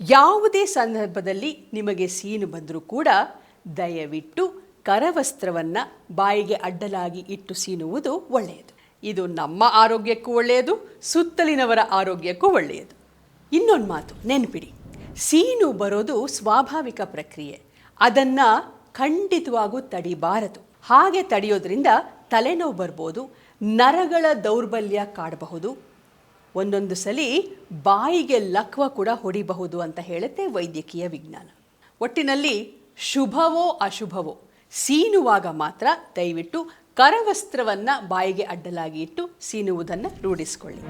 ಯಾವುದೇ ಸಂದರ್ಭದಲ್ಲಿ ನಿಮಗೆ ಸೀನು ಬಂದರೂ ಕೂಡ ದಯವಿಟ್ಟು ಕರವಸ್ತ್ರವನ್ನು ಬಾಯಿಗೆ ಅಡ್ಡಲಾಗಿ ಇಟ್ಟು ಸೀನುವುದು ಒಳ್ಳೆಯದು. ಇದು ನಮ್ಮ ಆರೋಗ್ಯಕ್ಕೂ ಒಳ್ಳೆಯದು, ಸುತ್ತಲಿನವರ ಆರೋಗ್ಯಕ್ಕೂ ಒಳ್ಳೆಯದು. ಇನ್ನೊಂದು ಮಾತು ನೆನಪಿಡಿ, ಸೀನು ಬರೋದು ಸ್ವಾಭಾವಿಕ ಪ್ರಕ್ರಿಯೆ. ಅದನ್ನು ಖಂಡಿತವಾಗೂ ತಡಿಬಾರದು. ಹಾಗೆ ತಡೆಯೋದ್ರಿಂದ ತಲೆನೋವು ಬರ್ಬೋದು, ನರಗಳ ದೌರ್ಬಲ್ಯ ಕಾಡಬಹುದು, ಒಂದೊಂದು ಸಲ ಬಾಯಿಗೆ ಲಕ್ವ ಕೂಡ ಹೊಡಿಬಹುದು ಅಂತ ಹೇಳುತ್ತೆ ವೈದ್ಯಕೀಯ ವಿಜ್ಞಾನ. ಒಟ್ಟಿನಲ್ಲಿ ಶುಭವೋ ಅಶುಭವೋ ಸೀನುವಾಗ ಮಾತ್ರ ದಯವಿಟ್ಟು ಕರವಸ್ತ್ರವನ್ನು ಬಾಯಿಗೆ ಅಡ್ಡಲಾಗಿ ಇಟ್ಟು ಸೀನುವುದನ್ನು ರೂಢಿಸಿಕೊಳ್ಳಿ.